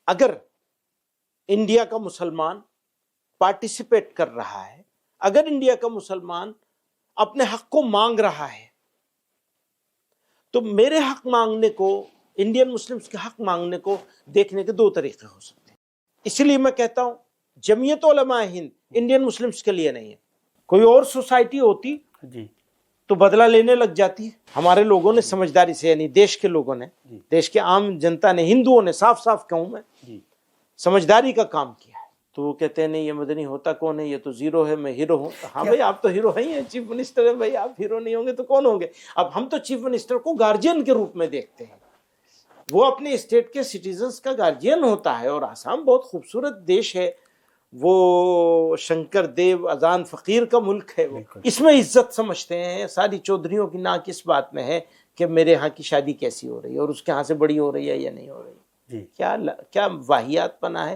اگر انڈیا کا مسلمان پارٹیسپیٹ کر رہا ہے، اگر انڈیا کا مسلمان اپنے حق کو مانگ رہا ہے، تو میرے حق مانگنے کو، انڈین مسلمز کے حق مانگنے کو دیکھنے کے دو طریقے ہو سکتے ہیں۔ اسی لیے میں کہتا ہوں جمعیت علماء ہند انڈین مسلمز کے لیے نہیں ہے۔ کوئی اور سوسائٹی ہوتی جی تو بدلہ لینے لگ جاتی ہے۔ ہمارے لوگوں نے سمجھداری سے، یعنی دیش کے لوگوں نے، دیش کے عام جنتا نے، ہندوؤں نے، صاف صاف کہوں میں، سمجھداری کا کام کیا ہے۔ تو وہ کہتے ہیں نہیں یہ مدنی ہوتا کون ہے، یہ تو زیرو ہے، میں ہیرو ہوں۔ ہاں بھائی آپ تو ہیرو ہیں، چیف منسٹر ہیں بھائی، آپ ہیرو نہیں ہوں گے تو کون ہوں گے؟ اب ہم تو چیف منسٹر کو گارجین کے روپ میں دیکھتے ہیں، وہ اپنے اسٹیٹ کے سٹیزنز کا گارجین ہوتا ہے۔ اور آسام بہت خوبصورت دیش ہے، وہ شنکر دیو اذان فقیر کا ملک ہے، وہ اس میں عزت سمجھتے ہیں۔ ساری چودھریوں کی ناک اس بات میں ہے کہ میرے ہاں کی شادی کیسی ہو رہی ہے اور اس کے ہاں سے بڑی ہو رہی ہے یا نہیں ہو رہی۔ کیا واہیات پنا ہے۔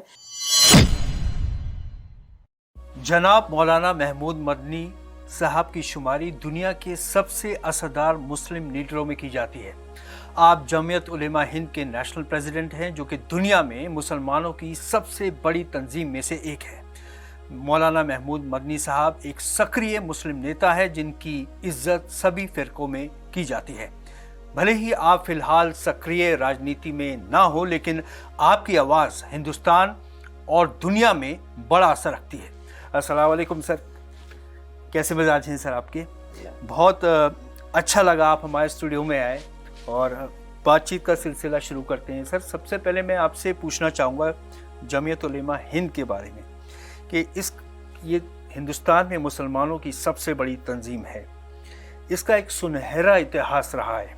جناب مولانا محمود مدنی صاحب کی شماری دنیا کے سب سے اثردار مسلم لیڈروں میں کی جاتی ہے۔ آپ جمعیت علماء ہند کے نیشنل پریزیڈنٹ ہیں، جو کہ دنیا میں مسلمانوں کی سب سے بڑی تنظیم میں سے ایک ہے۔ مولانا محمود مدنی صاحب ایک سکریہ مسلم نیتا ہے جن کی عزت سبھی فرقوں میں کی جاتی ہے۔ بھلے ہی آپ فی الحال سکریہ راجنیتی میں نہ ہو، لیکن آپ کی آواز ہندوستان اور دنیا میں بڑا اثر رکھتی ہے۔ السلام علیکم سر، کیسے مزاج ہیں سر آپ کے؟ بہت اچھا لگا آپ ہمارے اسٹوڈیو میں آئے اور بات چیت کا سلسلہ شروع کرتے ہیں۔ سر سب سے پہلے میں آپ سے پوچھنا چاہوں گا جمعیت علماء ہند کے بارے میں کہ یہ ہندوستان میں مسلمانوں کی سب سے بڑی تنظیم ہے، اس کا ایک سنہرا اتہاس رہا ہے،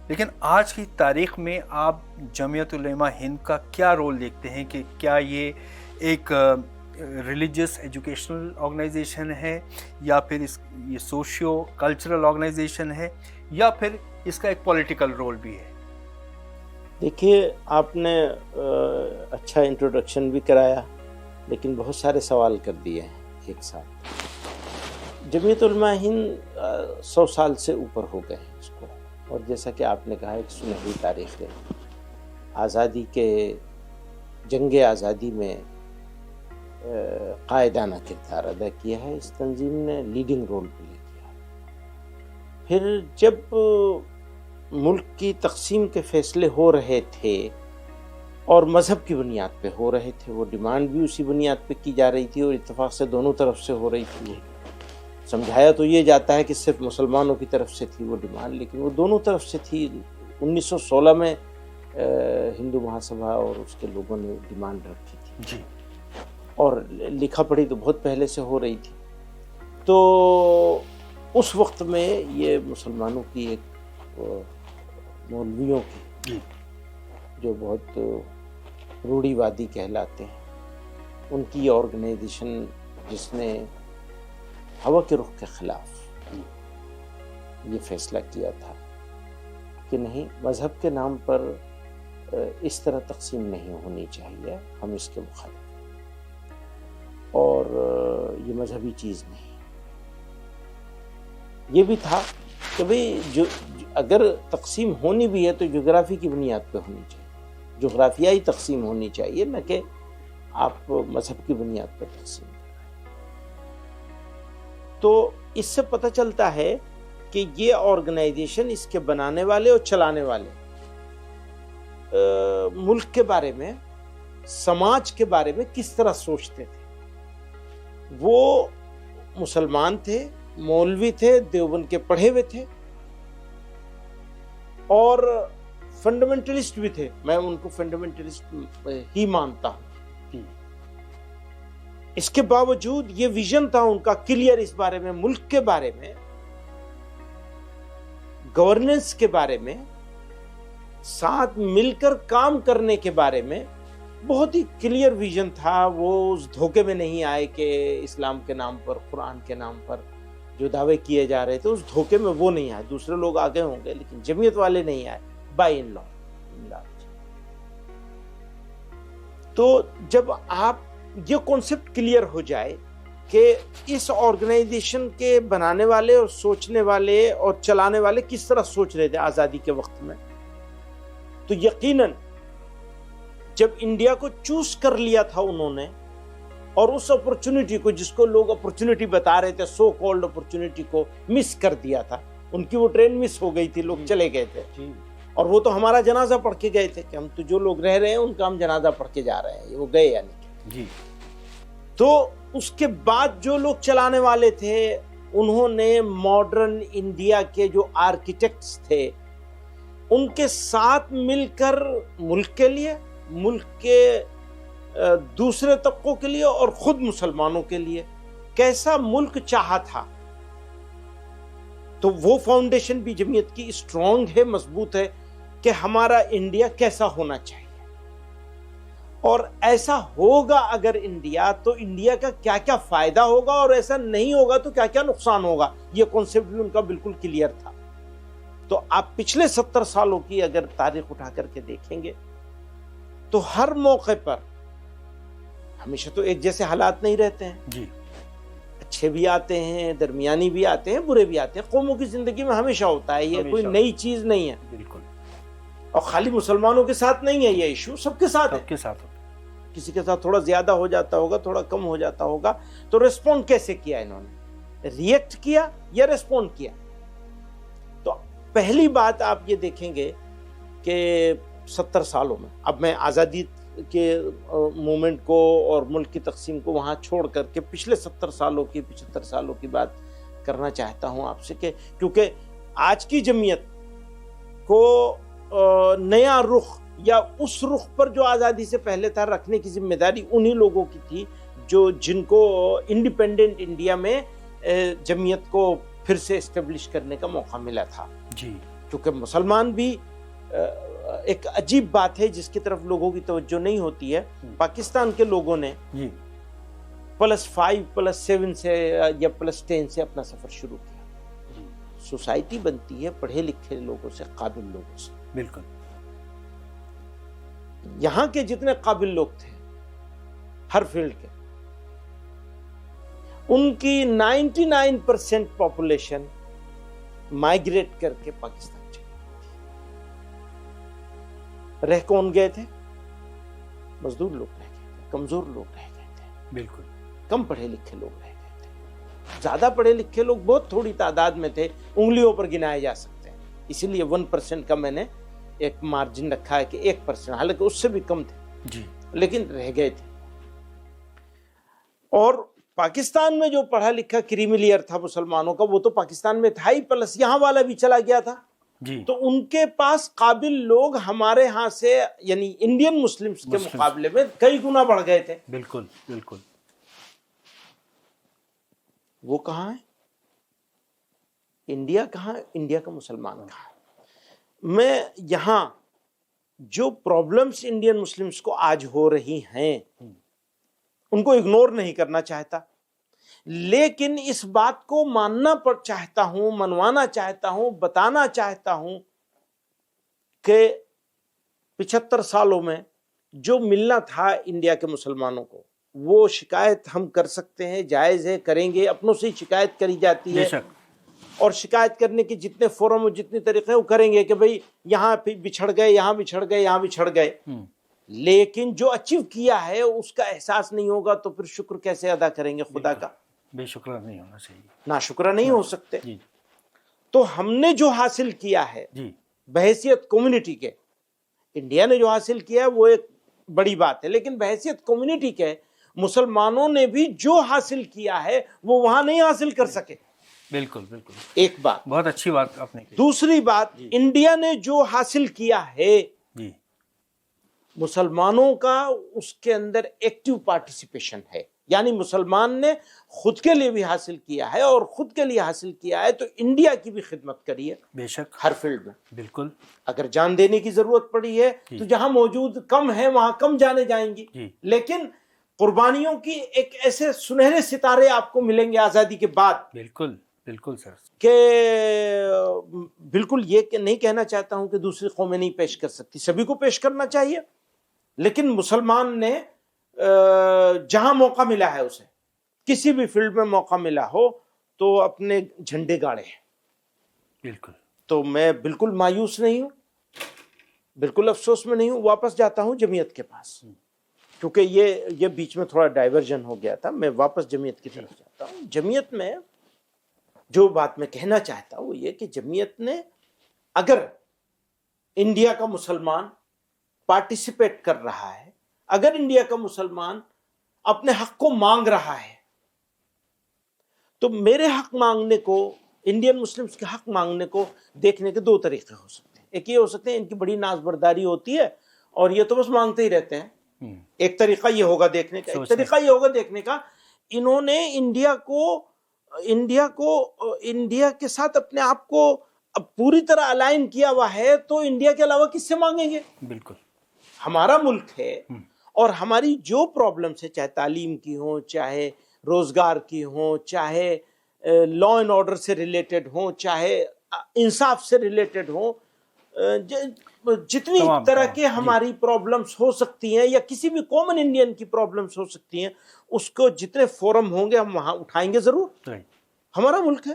لیکن آج کی تاریخ میں آپ جمعیت علماء ہند کا کیا رول دیکھتے ہیں؟ کہ کیا یہ ایک ریلیجیس ایجوکیشنل آرگنائزیشن ہے، یا پھر یہ سوشیو کلچرل آرگنائزیشن ہے، یا پھر اس کا ایک پولیٹیکل رول بھی ہے؟ دیکھیے آپ نے اچھا انٹروڈکشن بھی کرایا، لیکن بہت سارے سوال کر دیے ہیں ایک ساتھ۔ جمعیت علماء ہند 100 سال سے اوپر ہو گئے ہیں اس کو، اور جیسا کہ آپ نے کہا ایک سنہری تاریخ ہے۔ آزادی کے، جنگ آزادی میں قائدانہ کردار ادا کیا ہے اس تنظیم نے، لیڈنگ رول پلے کیا ہے۔ پھر جب ملک کی تقسیم کے فیصلے ہو رہے تھے اور مذہب کی بنیاد پہ ہو رہے تھے، وہ ڈیمانڈ بھی اسی بنیاد پہ کی جا رہی تھی اور اتفاق سے دونوں طرف سے ہو رہی تھی۔ سمجھایا تو یہ جاتا ہے کہ صرف مسلمانوں کی طرف سے تھی وہ ڈیمانڈ، لیکن وہ دونوں طرف سے تھی۔ 1916 میں ہندو مہاسبھا اور اس کے لوگوں نے ڈیمانڈ رکھی تھی جی، اور لکھا پڑھی تو بہت پہلے سے ہو رہی تھی۔ تو اس وقت میں یہ مسلمانوں کی ایک مولویوں کی جو بہت روڑی وادی کہلاتے ہیں، ان کی آرگنائزیشن جس نے ہوا کے رخ کے خلاف یہ فیصلہ کیا تھا کہ نہیں، مذہب کے نام پر اس طرح تقسیم نہیں ہونی چاہیے، ہم اس کے مخالف، اور یہ مذہبی چیز نہیں۔ یہ بھی تھا کہ بھئی جو اگر تقسیم ہونی بھی ہے تو جغرافی کی بنیاد پہ ہونی چاہیے، جغرافیائی تقسیم ہونی چاہیے، نہ کہ آپ مذہب کی بنیاد پہ تقسیم کریں۔ تو اس سے پتہ چلتا ہے کہ یہ آرگنائزیشن، اس کے بنانے والے اور چلانے والے ملک کے بارے میں، سماج کے بارے میں کس طرح سوچتے تھے۔ وہ مسلمان تھے، مولوی تھے، دیوبند کے پڑھے ہوئے تھے اور فنڈامنٹلسٹ بھی تھے۔ میں ان کو فنڈامنٹلسٹ ہی مانتا ہوں۔ اس کے باوجود یہ ویژن تھا ان کا کلیئر اس بارے میں، ملک کے بارے میں، گورننس کے بارے میں، ساتھ مل کر کام کرنے کے بارے میں بہت ہی کلیئر ویژن تھا۔ وہ اس دھوکے میں نہیں آئے کہ اسلام کے نام پر، قرآن کے نام پر جو دعوے کیے جا رہے تھے اس دھوکے میں وہ نہیں آئے۔ دوسرے لوگ آگے ہوں گے لیکن جمعیت والے نہیں آئے، بائی ان لا۔ تو جب آپ یہ کانسیپٹ کلیئر ہو جائے کہ اس آرگنائزیشن کے بنانے والے اور سوچنے والے اور چلانے والے کس طرح سوچ رہے تھے آزادی کے وقت میں، تو یقیناً جب انڈیا کو چوز کر لیا تھا انہوں نے اور اس اپرچونٹی کو جس کو لوگ اپرچونٹی بتا رہے تھے سو کالڈ اپرچونٹی کو مس کر دیا تھا. ان کی وہ ٹرین مس ہو گئی تھی, لوگ چلے گئے تھے اور وہ تو ہمارا جنازہ پڑھ کے گئے تھے کہ ہم تو جو لوگ رہ رہے ہیں ان کا ہم جنازہ پڑھ کے جا رہے ہیں, وہ گئے یا نہیں جی. تو اس کے بعد جو لوگ چلانے والے تھے انہوں نے ماڈرن انڈیا کے جو آرکیٹیکٹس تھے ان کے ساتھ مل کر ملک کے لیے, ملک کے دوسرے طبقوں کے لیے اور خود مسلمانوں کے لیے کیسا ملک چاہا تھا. تو وہ فاؤنڈیشن بھی جمعیت کی اسٹرانگ ہے, مضبوط ہے کہ ہمارا انڈیا کیسا ہونا چاہیے اور ایسا ہوگا اگر انڈیا تو انڈیا کا کیا کیا فائدہ ہوگا اور ایسا نہیں ہوگا تو کیا کیا نقصان ہوگا. یہ کانسیپٹ بھی ان کا بالکل کلیئر تھا. تو آپ پچھلے 70 سالوں کی اگر تاریخ اٹھا کر کے دیکھیں گے تو ہر موقع پر ہمیشہ تو ایک جیسے حالات نہیں رہتے ہیں جی, اچھے بھی آتے ہیں, درمیانی بھی آتے ہیں, برے بھی آتے ہیں. قوموں کی زندگی میں ہمیشہ ہوتا ہے, یہ کوئی نئی چیز نہیں ہے. بالکل. اور خالی مسلمانوں کے ساتھ نہیں ہے یہ ایشو, سب کے ساتھ ہے. کسی کے ساتھ تھوڑا زیادہ ہو جاتا ہوگا, تھوڑا کم ہو جاتا ہوگا. تو ریسپونڈ کیسے کیا انہوں نے, ریئیکٹ کیا یا ریسپونڈ کیا؟ تو پہلی بات آپ یہ دیکھیں گے کہ 70 سالوں میں, اب میں آزادی کے مومنٹ کو اور ملک کی تقسیم کو وہاں چھوڑ کر کے پچھلے 70 سالوں کی 75 سالوں کی بات کرنا چاہتا ہوں آپ سے, کہ کیونکہ آج کی جمعیت کو نیا رخ یا اس رخ پر جو آزادی سے پہلے تھا رکھنے کی ذمہ داری انہی لوگوں کی تھی جن کو انڈیپینڈنٹ انڈیا میں جمعیت کو پھر سے اسٹیبلش کرنے کا موقع ملا تھا جی. کیونکہ مسلمان بھی ایک عجیب بات ہے جس کی طرف لوگوں کی توجہ نہیں ہوتی ہے. پاکستان کے لوگوں نے +5 +7 سے یا +10 سے اپنا سفر شروع کیا. سوسائٹی بنتی ہے پڑھے لکھے لوگوں سے, قابل لوگوں سے. بالکل. یہاں کے جتنے قابل لوگ تھے ہر فیلڈ کے, ان کی 99% پاپولیشن مائیگریٹ کر کے پاکستان چلی گئی. رہ کون گئے تھے؟ مزدور لوگ رہ گئے تھے, کمزور لوگ رہ گئے تھے, بالکل کم پڑھے لکھے لوگ رہ گئے تھے. زیادہ پڑھے لکھے لوگ بہت تھوڑی تعداد میں تھے, انگلیوں پر گنائے جا سکتے ہیں. اسی لیے 1% کا میں نے ایک مارجن رکھا ہے کہ 1%, حالانکہ اس سے بھی کم تھے جی, لیکن رہ گئے تھے. اور پاکستان میں جو پڑھا لکھا کریمی لیئر تھا مسلمانوں کا وہ تو پاکستان میں تھا ہی, پلس یہاں والا بھی چلا گیا تھا جی. تو ان کے پاس قابل لوگ ہمارے ہاں سے یعنی انڈین مسلمز کے مقابلے میں کئی گنا بڑھ گئے تھے. بالکل بالکل. وہ کہاں ہے؟ انڈیا کہاں؟ انڈیا کا مسلمان کہاں؟ میں یہاں جو پرابلمز انڈین مسلمز کو آج ہو رہی ہیں ان کو اگنور نہیں کرنا چاہتا, لیکن اس بات کو ماننا چاہتا ہوں, منوانا چاہتا ہوں, بتانا چاہتا ہوں کہ 75 سالوں میں جو ملنا تھا انڈیا کے مسلمانوں کو وہ شکایت ہم کر سکتے ہیں, جائز ہے, کریں گے. اپنوں سے شکایت کری جاتی ہے اور شکایت کرنے کے جتنے فورم اور جتنے طریقے وہ کریں گے کہ بھئی یہاں بچھڑ گئے, یہاں بچھڑ گئے, یہاں بچھڑ گئے. لیکن جو اچیو کیا ہے اس کا احساس نہیں ہوگا تو پھر شکر کیسے ادا کریں گے خدا کا؟ بے شکرہ نہیں ہونا چاہیے, ناشکرہ نہیں ہو سکتے. تو ہم نے جو حاصل کیا ہے بحیثیت کمیونٹی کے, انڈیا نے جو حاصل کیا ہے وہ ایک بڑی بات ہے, لیکن بحیثیت کمیونٹی کے مسلمانوں نے بھی جو حاصل کیا ہے وہ وہاں نہیں حاصل کر سکے. بالکل بالکل. ایک بات, بہت اچھی بات آپ نے کی. دوسری بات, انڈیا نے جو حاصل کیا ہے مسلمانوں کا اس کے اندر ایکٹیو پارٹیسپیشن ہے, یعنی مسلمان نے خود کے لیے بھی حاصل کیا ہے اور خود کے لیے حاصل کیا ہے تو انڈیا کی بھی خدمت کری ہے. بے شک, ہر فیلڈ میں. بالکل. اگر جان دینے کی ضرورت پڑی ہے تو جہاں موجود کم ہے وہاں کم جانے جائیں گی, لیکن قربانیوں کی ایک ایسے سنہرے ستارے آپ کو ملیں گے آزادی کے بعد. بالکل بالکل سر. کہ بالکل یہ نہیں کہنا چاہتا ہوں کہ دوسری قومیں نہیں پیش کر سکتی, سبھی کو پیش کرنا چاہیے, لیکن مسلمان نے جہاں موقع ملا ہے اسے, کسی بھی فیلڈ میں موقع ملا ہو تو اپنے جھنڈے گاڑے ہیں. بالکل. تو میں بالکل مایوس نہیں ہوں, بالکل افسوس میں نہیں ہوں، واپس جاتا ہوں جمعیت کے پاس، کیونکہ یہ بیچ میں تھوڑا ڈائیورژن ہو گیا تھا، میں واپس جمعیت کی طرف جاتا ہوں۔ جمعیت میں جو بات میں کہنا چاہتا ہوں وہ یہ کہ جمعیت نے اگر انڈیا کا مسلمان پارٹیسپیٹ کر رہا ہے، اگر انڈیا کا مسلمان اپنے حق کو مانگ رہا ہے، تو میرے حق مانگنے کو، انڈین مسلمز کے حق مانگنے کو دیکھنے کے دو طریقے ہو سکتے ہیں۔ ایک یہ ہو سکتے ہیں ان کی بڑی ناز برداری ہوتی ہے اور یہ تو بس مانگتے ہی رہتے ہیں، ایک طریقہ یہ ہوگا دیکھنے کا۔ ایک طریقہ یہ ہوگا دیکھنے کا انہوں نے انڈیا کے ساتھ اپنے آپ کو اب پوری طرح الائن کیا ہوا ہے، تو انڈیا کے علاوہ کس سے مانگیں گے؟ بالکل ہمارا ملک ہے اور ہماری جو پرابلمس ہے، چاہے تعلیم کی ہوں، چاہے روزگار کی ہوں، چاہے لا اینڈ آرڈر سے ریلیٹڈ ہوں، چاہے انصاف سے ریلیٹڈ ہوں، جتنی طرح کے ہماری پرابلمس ہو سکتی ہیں یا کسی بھی کامن انڈین کی پرابلمس ہو سکتی ہیں، اس کو جتنے فورم ہوں گے ہم وہاں اٹھائیں گے ضرور۔ ہمارا ملک ہے۔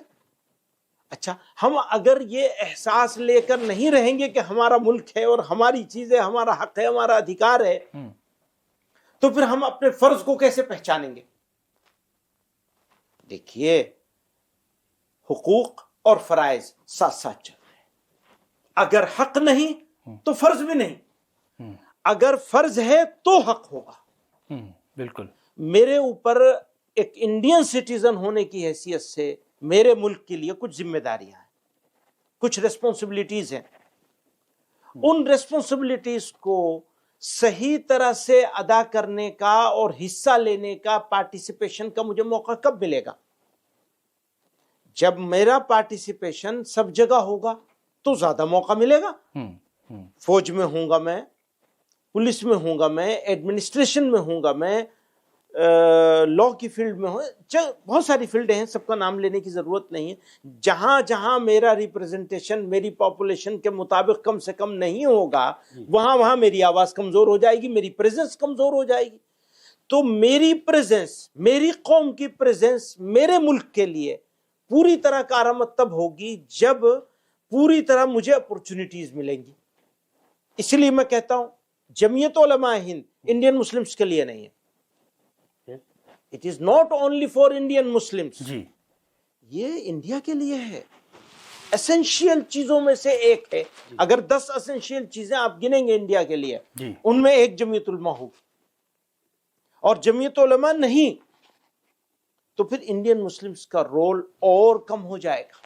اچھا، ہم اگر یہ احساس لے کر نہیں رہیں گے کہ ہمارا ملک ہے اور ہماری چیز ہے، ہمارا حق ہے، ہمارا ادھیکار ہے، تو پھر ہم اپنے فرض کو کیسے پہچانیں گے؟ دیکھیے، حقوق اور فرائض ساتھ ساتھ چل رہے ہیں۔ اگر حق نہیں تو فرض بھی نہیں، اگر فرض ہے تو حق ہوگا۔ بالکل۔ میرے اوپر ایک انڈین سٹیزن ہونے کی حیثیت سے میرے ملک کے لیے کچھ ذمہ داریاں ہیں، کچھ ریسپانسبلٹیز ہیں۔ ان ریسپانسبلٹیز کو صحیح طرح سے ادا کرنے کا اور حصہ لینے کا، پارٹیسپیشن کا مجھے موقع کب ملے گا؟ جب میرا پارٹیسپیشن سب جگہ ہوگا تو زیادہ موقع ملے گا۔ فوج میں ہوں گا میں، پولیس میں ہوں گا میں، ایڈمنسٹریشن میں ہوں گا میں، لا کی فیلڈ میں ہوں، بہت ساری فیلڈیں ہیں، سب کا نام لینے کی ضرورت نہیں ہے۔ جہاں جہاں میرا ریپرزنٹیشن میری پاپولیشن کے مطابق کم سے کم نہیں ہوگا، وہاں وہاں میری آواز کمزور ہو جائے گی، میری پریزنس کمزور ہو جائے گی۔ تو میری پریزنس، میری قوم کی پریزنس میرے ملک کے لیے پوری طرح کارآمد تب ہوگی جب پوری طرح مجھے اپورچونٹیز ملیں گی۔ اس لیے میں کہتا ہوں جمعیت علماء ہند انڈین مسلمز کے لیے نہیں ہے، it is not only for Indian Muslims, یہ انڈیا کے لیے ہے۔ اسینشیل چیزوں میں سے ایک ہے۔ اگر 10 اسینشیل چیزیں آپ گنیں گے انڈیا کے لیے، ان میں ایک جمعیت علماء ہوگی، اور جمعیت علماء نہیں تو پھر انڈین مسلمز کا رول اور کم ہو جائے گا۔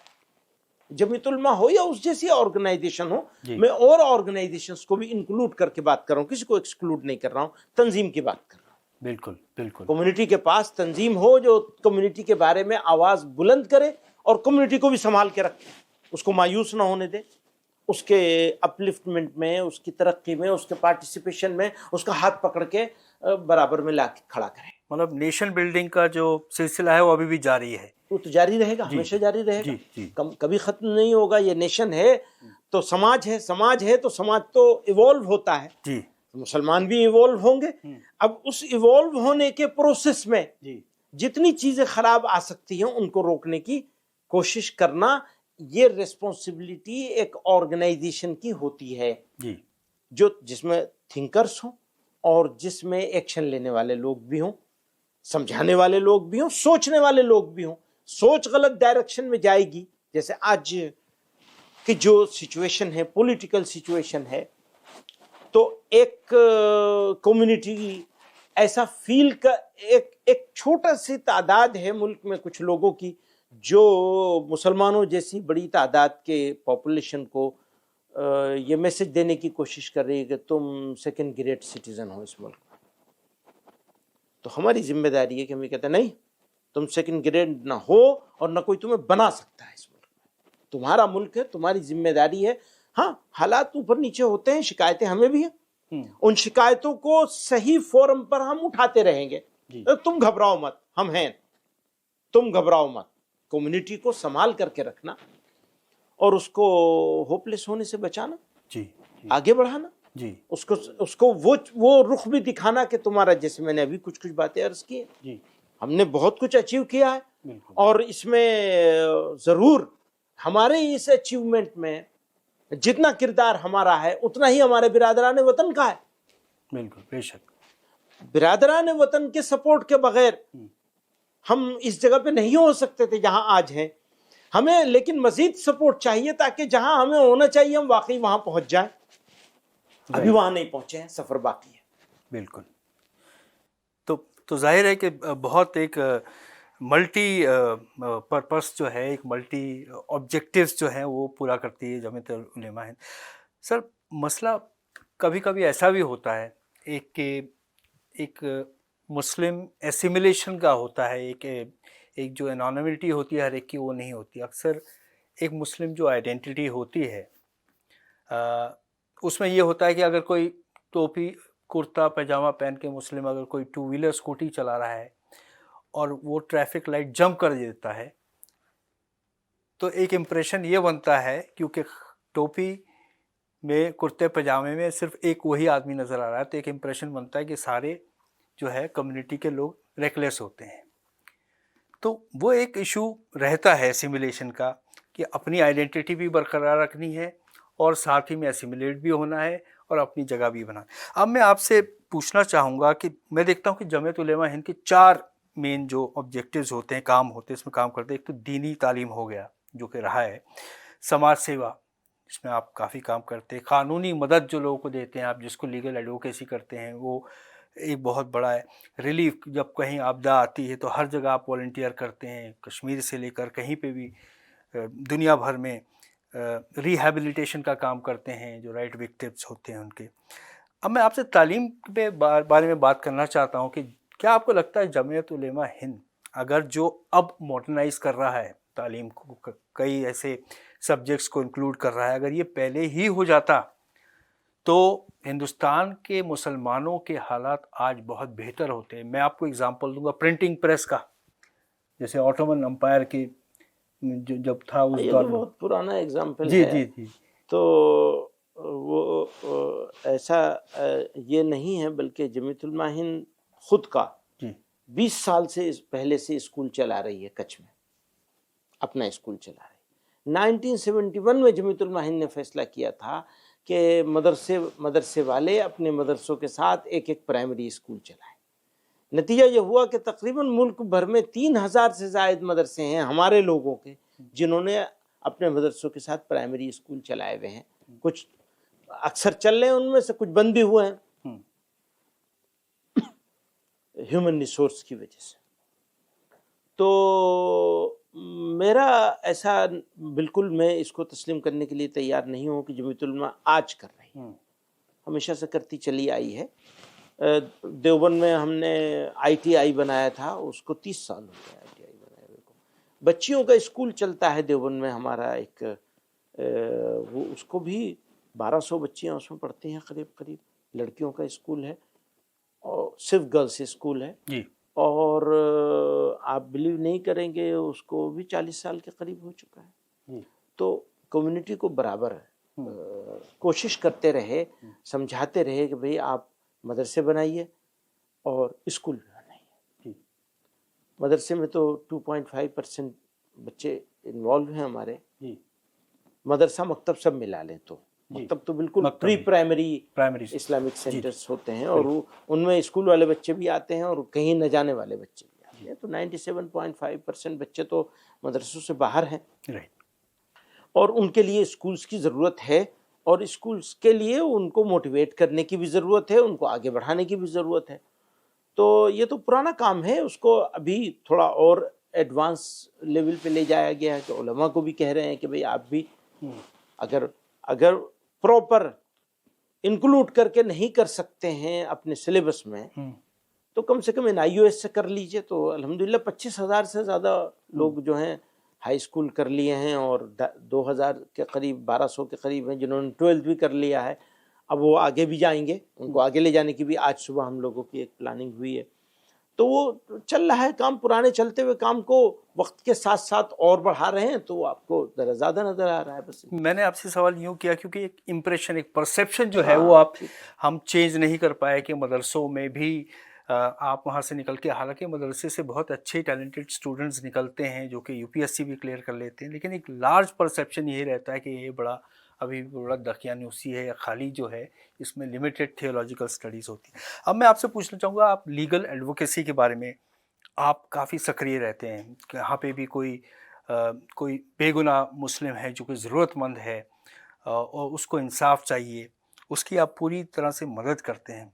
جمعیت علماء ہو یا اس جیسی آرگنائزیشن ہو، میں اور آرگنائزیشنز کو بھی انکلوڈ کر کے بات کر رہا ہوں، کسی کو ایکسکلوڈ نہیں کر رہا ہوں، تنظیم کی بات کر رہا ہوں۔ بالکل بالکل۔ کمیونٹی کے پاس تنظیم ہو جو کمیونٹی کے بارے میں آواز بلند کرے اور کمیونٹی کو بھی سنبھال کے رکھے، اس کو مایوس نہ ہونے دے، اس کے اپلفٹمنٹ میں، اس کی ترقی میں، اس کے پارٹیسپیشن میں اس کا ہاتھ پکڑ کے برابر میں لا کے کھڑا کرے۔ مطلب نیشن بلڈنگ کا جو سلسلہ ہے وہ ابھی بھی جاری ہے، وہ تو جاری رہے گا، ہمیشہ جاری رہے گا، کبھی ختم نہیں ہوگا۔ یہ نیشن ہے تو سماج ہے، سماج ہے تو سماج تو ایوالو ہوتا ہے، مسلمان بھی ایوالو ہوں گے۔ اب اس ایوالو ہونے کے پروسیس میں جتنی چیزیں خراب آ سکتی ہیں ان کو روکنے کی کوشش کرنا، یہ ریسپانسبلٹی ایک آرگنائزیشن کی ہوتی ہے، جس میں تھنکرز ہوں اور جس میں ایکشن لینے والے لوگ بھی ہوں، سمجھانے والے لوگ بھی ہوں، سوچنے والے لوگ بھی ہوں۔ سوچ غلط ڈائریکشن میں جائے گی، جیسے آج کی جو سچویشن ہے، پولیٹیکل سچویشن ہے، تو ایک کمیونٹی ایسا فیل کا ایک چھوٹا سی تعداد ہے ملک میں کچھ لوگوں کی جو مسلمانوں جیسی بڑی تعداد کے پاپولیشن کو یہ میسج دینے کی کوشش کر رہی ہے کہ تم سیکنڈ گریڈ سٹیزن ہو اس ملک میں۔ تو ہماری ذمہ داری ہے کہ ہم یہ کہتے ہیں نہیں، تم سیکنڈ گریڈ نہ ہو اور نہ کوئی تمہیں بنا سکتا ہے اس ملک میں، تمہارا ملک ہے، تمہاری ذمہ داری ہے۔ ہاں، حالات اوپر نیچے ہوتے ہیں، شکایتیں ہمیں بھی ہیں، ان شکایتوں کو صحیح فورم پر ہم اٹھاتے رہیں گے۔ تم گھبراؤ مت، ہم ہیں، تم گھبراؤ مت۔ کمیونٹی کو سنبھال کر کے رکھنا اور اس کو ہوپ لیس ہونے سے بچانا، آگے بڑھانا، اس کو وہ رخ بھی دکھانا کہ تمہارا، جیسے میں نے ابھی کچھ باتیں عرض کی ہیں، ہم نے بہت کچھ اچیو کیا ہے، اور اس میں ضرور ہمارے اس اچیومنٹ میں جتنا کردار ہمارا ہے اتنا ہی ہمارے برادران وطن کا ہے. بالکل بے شک. برادران وطن کے سپورٹ کے بغیر ہم اس جگہ پہ نہیں ہو سکتے تھے جہاں آج ہیں. ہمیں لیکن مزید سپورٹ چاہیے تاکہ جہاں ہمیں ہونا چاہیے ہم واقعی وہاں پہنچ جائیں. ابھی وہاں نہیں پہنچے ہیں, سفر باقی ہے. بالکل. تو ظاہر ہے کہ بہت ایک ملٹی پرپس جو ہے, ایک ملٹی آبجیکٹیوز جو ہیں وہ پورا کرتی ہے جمعیت علماء ہند. سر مسئلہ کبھی کبھی ایسا بھی ہوتا ہے ایک مسلم ایسیمیلیشن کا ہوتا ہے, ایک جو انانیمٹی ہوتی ہے ہر ایک کی وہ نہیں ہوتی. اکثر ایک مسلم جو آئیڈینٹی ہوتی ہے اس میں یہ ہوتا ہے کہ اگر کوئی ٹوپی کرتا پاجامہ پہن کے مسلم اگر کوئی ٹو ویلر اسکوٹی چلا رہا ہے اور وہ ٹریفک لائٹ جمپ کر دیتا ہے تو ایک امپریشن یہ بنتا ہے, کیونکہ ٹوپی میں کرتے پاجامے میں صرف ایک وہی آدمی نظر آ رہا ہے, تو ایک امپریشن بنتا ہے کہ سارے جو ہے کمیونٹی کے لوگ ریکلیس ہوتے ہیں. تو وہ ایک ایشو رہتا ہے اسیمیلیشن کا کہ اپنی آئیڈینٹی بھی برقرار رکھنی ہے اور ساتھ ہی میں اسیمیلیٹ بھی ہونا ہے اور اپنی جگہ بھی بنانا. اب میں آپ سے پوچھنا چاہوں گا کہ میں دیکھتا ہوں کہ جمعیت علماء ہند کے 4 مین جو آبجیکٹیوز ہوتے ہیں, کام ہوتے ہیں, اس میں کام کرتے ہیں. ایک تو دینی تعلیم ہو گیا جو کہ رہا ہے, سماج سیوا اس میں آپ کافی کام کرتے ہیں, قانونی مدد جو لوگوں کو دیتے ہیں آپ جس کو لیگل ایڈوکیسی کرتے ہیں وہ ایک بہت بڑا ہے. ریلیف جب کہیں آپدہ آتی ہے تو ہر جگہ آپ والنٹیئر کرتے ہیں, کشمیر سے لے کر کہیں پہ بھی دنیا بھر میں ریہیبلیٹیشن کا کام کرتے ہیں جو رائٹ وکٹمز ہوتے ہیں ان کے. اب میں آپ سے تعلیم کے بارے میں بات کرنا چاہتا ہوں کہ کیا آپ کو لگتا ہے جمعیت علماء ہند اگر جو اب ماڈرنائز کر رہا ہے تعلیم کو, کئی ایسے سبجیکٹس کو انکلوڈ کر رہا ہے, اگر یہ پہلے ہی ہو جاتا تو ہندوستان کے مسلمانوں کے حالات آج بہت بہتر ہوتے ہیں. میں آپ کو اگزامپل دوں گا پرنٹنگ پریس کا, جیسے آٹومن امپائر کی جب تھا اس یہ دور تو میں. بہت پرانا ایگزامپل جی ہے. جی جی. تو وہ ایسا یہ نہیں ہے, بلکہ جمعیت علماء ہند خود کا 20 سال سے پہلے سے اسکول چلا رہی ہے, کچھ میں اپنا اسکول چلا رہی ہے. 1971 میں جمعیت علماء ہند نے فیصلہ کیا تھا کہ مدرسے والے اپنے مدرسوں کے ساتھ ایک پرائمری اسکول چلائیں. نتیجہ یہ ہوا کہ تقریباً ملک بھر میں 3000 سے زائد مدرسے ہیں ہمارے لوگوں کے جنہوں نے اپنے مدرسوں کے ساتھ پرائمری اسکول چلائے ہوئے ہیں. کچھ اکثر چل رہے ہیں, ان میں سے کچھ بند بھی ہوئے ہیں ہیومن ریسورس کی وجہ سے. تو میرا ایسا بالکل میں اس کو تسلیم کرنے کے لیے تیار نہیں ہوں کہ جمعیت علماء آج کر رہی ہے, ہمیشہ سے کرتی چلی آئی ہے. دیوبند میں ہم نے ITI بنایا تھا, اس کو 30 سال ہو گیا ITI بنائے ہوئے کو. بچیوں کا اسکول چلتا ہے دیوبند میں ہمارا ایک, وہ اس کو بھی 1200 بچیاں اس میں پڑھتی ہیں قریب, لڑکیوں کا اسکول ہے اور صرف گرلس اسکول ہے جی. اور آپ بلیو نہیں کریں گے اس کو بھی 40 سال کے قریب ہو چکا ہے. تو کمیونٹی کو برابر کوشش کرتے رہے, سمجھاتے رہے کہ بھئی آپ مدرسے بنائیے اور اسکول بھی بنائیے. مدرسے میں تو 2.5% بچے انوالو ہیں ہمارے. مدرسہ مکتب سب ملا لیں تو مکتب تو بالکل پری پرائمری اسلامک سینٹرز ہوتے ہیں, اور ان میں اسکول والے بچے بھی آتے ہیں اور کہیں نہ جانے والے بچے بھی آتے ہیں. تو 97.5% بچے تو مدرسوں سے باہر ہیں, اور ان کے لیے اسکولز کی ضرورت ہے, اور اسکولز کے لیے ان کو موٹیویٹ کرنے کی بھی ضرورت ہے, ان کو آگے بڑھانے کی بھی ضرورت ہے. تو یہ تو پرانا کام ہے, اس کو ابھی تھوڑا اور ایڈوانس لیول پہ لے جایا گیا ہے. کہ علماء کو بھی کہہ رہے ہیں کہ بھئی آپ بھی اگر پراپر انکلوڈ کر کے نہیں کر سکتے ہیں اپنے سلیبس میں, تو کم سے کم NIOS سے کر لیجئے. تو الحمدللہ 25,000 سے زیادہ لوگ جو ہیں ہائی اسکول کر لیے ہیں, اور 2000 کے قریب 1200 کے قریب ہیں جنہوں نے 12th بھی کر لیا ہے. اب وہ آگے بھی جائیں گے, ان کو آگے لے جانے کی بھی آج صبح ہم لوگوں کی ایک پلاننگ ہوئی ہے. تو وہ چل رہا ہے کام, پرانے چلتے ہوئے کام کو وقت کے ساتھ ساتھ اور بڑھا رہے ہیں, تو آپ کو ذرا زیادہ نظر آ رہا ہے. بس میں نے آپ سے سوال یوں کیا کیونکہ ایک امپریشن, ایک پرسیپشن جو ہے وہ ہم چینج نہیں کر پائے کہ مدرسوں میں بھی آپ وہاں سے نکل کے, حالانکہ مدرسے سے بہت اچھے ٹیلنٹڈ اسٹوڈنٹس نکلتے ہیں جو کہ UPSC بھی کلیئر کر لیتے ہیں, لیکن ایک لارج پرسیپشن یہی رہتا ہے کہ یہ بڑا ابھی بڑا دقیانوسی ہے یا خالی جو ہے اس میں لمیٹڈ تھیولوجیکل سٹڈیز ہوتی ہیں. اب میں آپ سے پوچھنا چاہوں گا، آپ لیگل ایڈوکیسی کے بارے میں آپ کافی سکریہ رہتے ہیں کہ یہاں پہ بھی کوئی بے گناہ مسلم ہے جو کہ ضرورت مند ہے اور اس کو انصاف چاہیے، اس کی آپ پوری طرح سے مدد کرتے ہیں.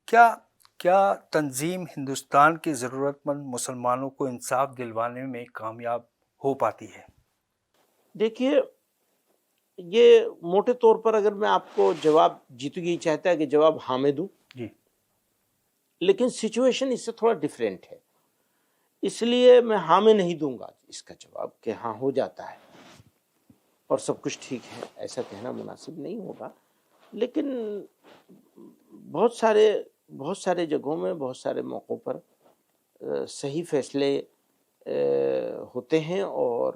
کیا تنظیم ہندوستان کے ضرورت مند مسلمانوں کو انصاف دلوانے میں کامیاب ہو پاتی ہے؟ دیکھیے، یہ موٹے طور پر اگر میں آپ کو جواب، جیتو یہی چاہتا ہے کہ جواب ہاں میں دوں، جی. لیکن سچویشن اس سے تھوڑا ڈیفرینٹ ہے، اس لیے میں ہاں میں نہیں دوں گا اس کا جواب کہ ہاں ہو جاتا ہے اور سب کچھ ٹھیک ہے، ایسا کہنا مناسب نہیں ہوگا. لیکن بہت سارے جگہوں میں، بہت سارے موقعوں پر صحیح فیصلے ہوتے ہیں اور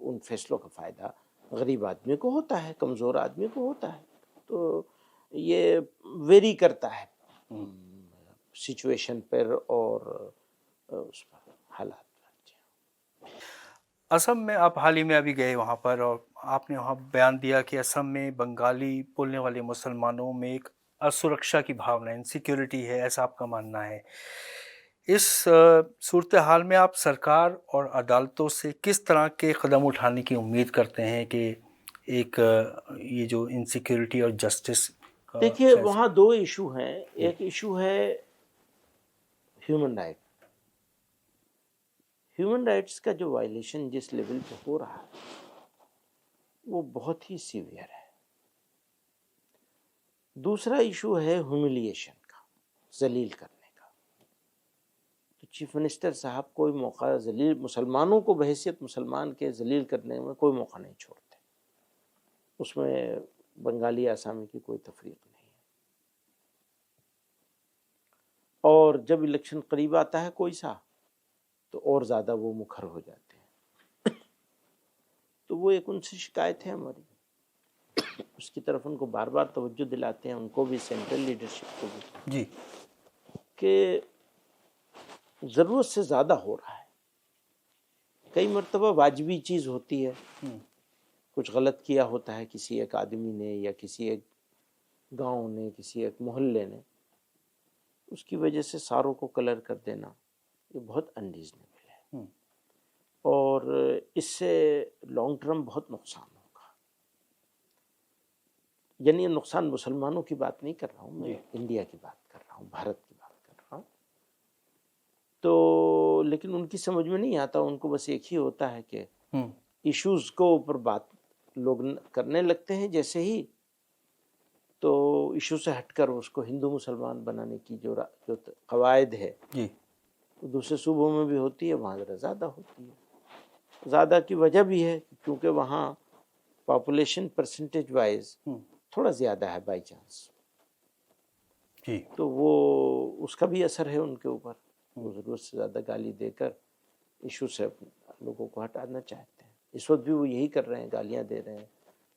ان فیصلوں کا فائدہ غریب آدمی کو ہوتا ہے، کمزور آدمی کو ہوتا ہے. تو یہ ویری کرتا ہے سچویشن پر اور اس پر، حالات پر. اسم میں آپ حال ہی میں ابھی گئے وہاں پر، اور آپ نے وہاں بیان دیا کہ اسم میں بنگالی بولنے والے مسلمانوں میں ایک اسرکشا کی بھاونا، انسیکیورٹی ہے، ایسا آپ کا ماننا ہے. اس صورتحال میں آپ سرکار اور عدالتوں سے کس طرح کے قدم اٹھانے کی امید کرتے ہیں کہ ایک یہ جو انسیکیورٹی اور جسٹس کا دیکھیے، وہاں دو ایشو ہیں. ایک ایشو ہے ہیومن رائٹ. ہیومن رائٹس کا جو وائلیشن جس لیول پہ ہو رہا ہے وہ بہت ہی سیویئر ہے. دوسرا ایشو ہے ہیوملیشن کا، ذلیل کرنے کا. تو چیف منسٹر صاحب کوئی موقع مسلمانوں کو بحیثیت مسلمان کے ذلیل کرنے میں کوئی موقع نہیں چھوڑتے. اس میں بنگالی آسامی کی کوئی تفریق نہیں ہے. اور جب الیکشن قریب آتا ہے کوئی سا، تو اور زیادہ وہ مکھر ہو جاتے ہیں. تو وہ ایک ان سے شکایت ہے ہماری، اس کی طرف ان کو بار بار توجہ دلاتے ہیں، ان کو بھی، سینٹرل لیڈرشپ کو بھی، جی، کہ ضرورت سے زیادہ ہو رہا ہے. کئی مرتبہ واجبی چیز ہوتی ہے، کچھ غلط کیا ہوتا ہے کسی ایک آدمی نے یا کسی ایک گاؤں نے، کسی ایک محلے نے، اس کی وجہ سے ساروں کو کلر کر دینا یہ بہت انریزنیبل ہے. اور اس سے لانگ ٹرم بہت نقصان ہوگا. یعنی یہ نقصان مسلمانوں کی بات نہیں کر رہا ہوں میں، انڈیا کی بات کر رہا ہوں، بھارت کی بات کر رہا ہوں. تو لیکن ان کی سمجھ میں نہیں آتا، ان کو بس ایک ہی ہوتا ہے کہ ایشوز کو اوپر بات لوگ کرنے لگتے ہیں جیسے ہی، تو ایشو سے ہٹ کر اس کو ہندو مسلمان بنانے کی جو قواعد ہے دوسرے صوبوں میں بھی ہوتی ہے، وہاں ذرا زیادہ ہوتی ہے. زیادہ کی وجہ بھی ہے کیونکہ وہاں پاپولیشن پرسنٹیج وائز تھوڑا زیادہ ہے بائی چانس. تو وہ اس کا بھی اثر ہے ان کے اوپر. وہ ضرورت سے زیادہ گالی دے کر ایشو سے لوگوں کو ہٹانا چاہتے ہیں. اس وقت بھی وہ یہی کر رہے ہیں، گالیاں دے رہے ہیں.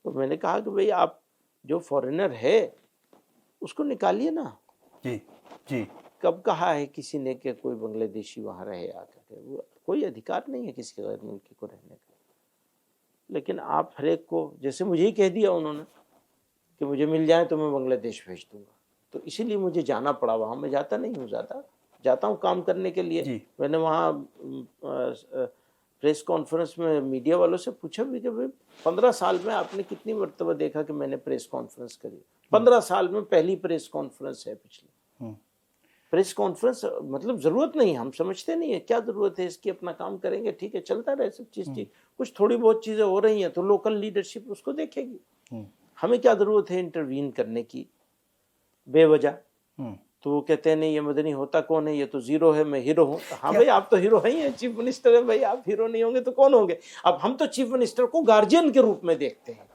تو میں نے کہا کہ بھئی آپ جو فورینر ہے اس کو نکالیے نا. جی. کب کہا ہے کسی نے کہ کوئی بنگلہ دیشی وہاں رہے آ کر؟ کوئی ادھیکار نہیں ہے کسی غیر ملکی کو رہنے کا. لیکن آپ ہر ایک کو، جیسے مجھے ہی کہہ دیا انہوں نے کہ مجھے مل جائے تو میں بنگلہ دیش بھیج دوں گا، تو اسی لیے مجھے جانا پڑا وہاں. میں جاتا نہیں ہوں زیادہ، جاتا ہوں کام کرنے کے لیے. میں نے وہاں پریس کانفرنس میں میڈیا والوں سے پوچھا بھی کہ 15 سال میں آپ نے کتنی مرتبہ دیکھا کہ میں نے پریس کانفرنس کری؟ 15 سال میں پہلی پریس کانفرنس ہے پچھلی. پریس کانفرنس مطلب ضرورت نہیں، ہم سمجھتے نہیں ہے کیا ضرورت ہے اس کی، اپنا کام کریں گے ٹھیک ہے، چلتا رہے سب چیز ٹھیک. کچھ تھوڑی بہت چیزیں ہو رہی ہیں تو لوکل لیڈرشپ اس کو دیکھے گی. ہمیں کیا ضرورت ہے انٹروین کرنے کی بے وجہ؟ تو وہ کہتے ہیں نہیں یہ مدنی ہوتا کون ہے، یہ تو زیرو ہے، میں ہیرو ہوں. ہاں بھائی آپ تو ہیرو ہیں، چیف منسٹر ہیں بھائی، آپ ہیرو نہیں ہوں گے تو کون ہوں گے؟ اب ہم تو چیف منسٹر کو گارجین کے روپ میں دیکھتے ہیں،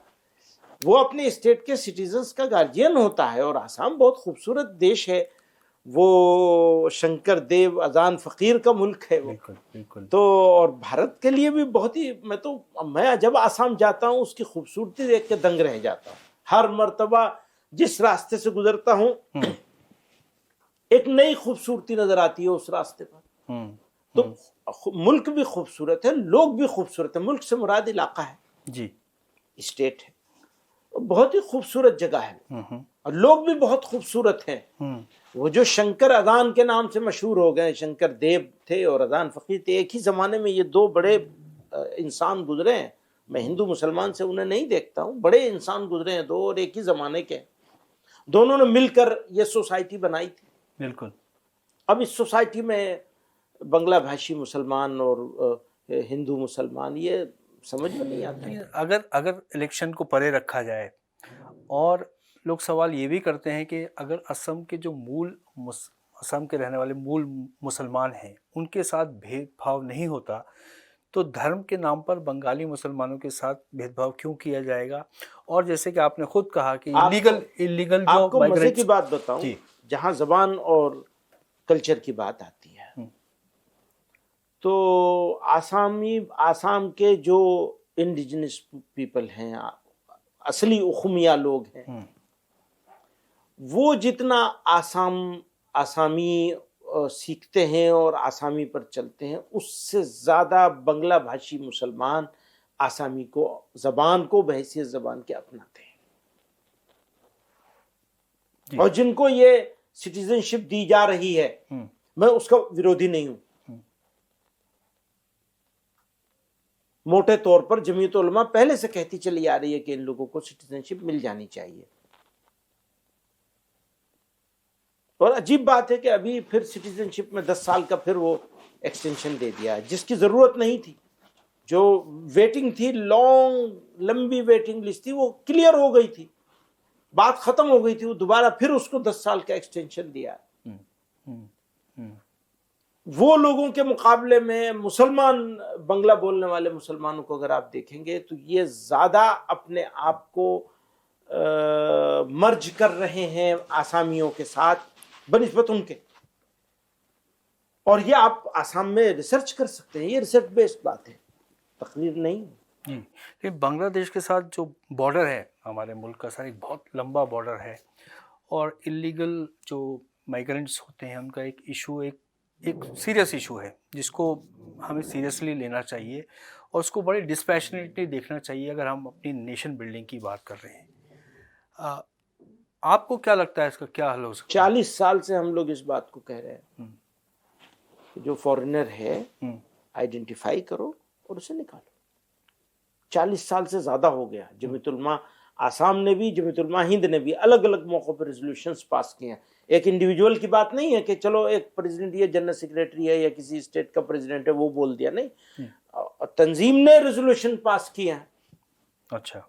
وہ اپنے اسٹیٹ کے سٹیزنز کا گارجین ہوتا ہے. اور آسام بہت خوبصورت دیش ہے، وہ شنکر دیو اذان فقیر کا ملک ہے وہ. تو اور بھارت کے لیے بھی بہت ہی، میں جب آسام جاتا ہوں اس کی خوبصورتی دیکھ کے دنگ رہ جاتا ہوں. ہر مرتبہ جس راستے سے گزرتا ہوں ایک نئی خوبصورتی نظر آتی ہے اس راستے پر. تو ملک بھی خوبصورت ہے، لوگ بھی خوبصورت ہے. ملک سے مراد علاقہ ہے، اسٹیٹ ہے. بہت ہی خوبصورت جگہ ہے اور لوگ بھی بہت خوبصورت ہیں. وہ جو شنکر ادان کے نام سے مشہور ہو گئے، شنکر دیو تھے اور ادان فقیر تھے، ایک ہی زمانے میں یہ دو بڑے انسان گزرے ہیں. میں ہندو مسلمان سے انہیں نہیں دیکھتا ہوں، بڑے انسان گزرے ہیں دو اور ایک ہی زمانے کے. دونوں نے مل کر یہ سوسائٹی بنائی تھی. بالکل. اب اس سوسائٹی میں بنگلہ بھاشی مسلمان اور ہندو مسلمان یہ سمجھ میں نہیں آتا. اگر الیکشن کو پرے رکھا جائے، اور لوگ سوال یہ بھی کرتے ہیں کہ اگر اسم کے جو اسم کے رہنے والے مول مسلمان ہیں ان کے ساتھ بھید بھاؤ نہیں ہوتا تو دھرم کے نام پر بنگالی مسلمانوں کے ساتھ بھید بھاؤ کیوں کیا جائے گا؟ اور جیسے کہ آپ نے خود کہا کہ انلیگل جو آپ کو مزے کی بات بتاؤں، جہاں زبان اور کلچر کی بات آتی ہے تو آسام کے جو انڈیجنس پیپل ہیں، اصلی اخمیہ لوگ ہیں، وہ جتنا آسامی سیکھتے ہیں اور آسامی پر چلتے ہیں، اس سے زیادہ بنگلہ بھاشی مسلمان آسامی کو زبان کو بحیثیت زبان کے اپناتے ہیں. اور جن کو یہ سٹیزن شپ دی جا رہی ہے، میں اس کا ویرودھی نہیں ہوں. موٹے طور پر جمعیت علماء پہلے سے کہتی چلی آ رہی ہے کہ ان لوگوں کو سٹیزن شپ مل جانی چاہیے. اور عجیب بات ہے کہ ابھی پھر سٹیزن شپ میں 10 سال کا پھر وہ ایکسٹینشن دے دیا، جس کی ضرورت نہیں تھی. جو ویٹنگ تھی، لمبی ویٹنگ لسٹ تھی، وہ کلیئر ہو گئی تھی، بات ختم ہو گئی تھی. وہ دوبارہ پھر اس کو 10 سال کا ایکسٹینشن دیا. وہ لوگوں کے مقابلے میں مسلمان، بنگلہ بولنے والے مسلمانوں کو اگر آپ دیکھیں گے تو یہ زیادہ اپنے آپ کو مرج کر رہے ہیں آسامیوں کے ساتھ بنسبت ان کے. اور یہ آپ آسام میں ریسرچ کر سکتے ہیں، یہ ریسرچ بیسڈ بات ہے، تقریر نہیں. جی، بنگلہ دیش کے ساتھ جو بارڈر ہے ہمارے ملک کا سر، ایک بہت لمبا بارڈر ہے، اور انلیگل جو مائیگرنٹس ہوتے ہیں ان کا ایک ایشو، ایک سیریس ایشو ہے جس کو ہمیں سیریسلی لینا چاہیے اور اس کو بڑی ڈسپیشنیٹلی دیکھنا چاہیے اگر ہم اپنی نیشن بلڈنگ کی بات کر رہے ہیں. آپ کو کیا لگتا ہے اس کا کیا حل ہو سکتا ہے؟ 40 سال سے ہم لوگ اس بات کو کہہ رہے ہیں کہ جو فورنر ہے آئیڈینٹیفائی کرو اور اسے نکالو. 40 سال سے زیادہ ہو گیا. جمعیت علماء آسام نے بھی، جمعیت علماء ہند نے بھی الگ الگ موقعوں پر ریزولوشنز پاس کیے ہیں. ایک انڈیویجول کی بات نہیں ہے کہ چلو ایک پریزیڈنٹ یا جنرل سیکریٹری ہے یا کسی اسٹیٹ کا پریزیڈنٹ ہے وہ بول دیا، نہیں، تنظیم نے ریزولوشن پاس کیا ہے. اچھا،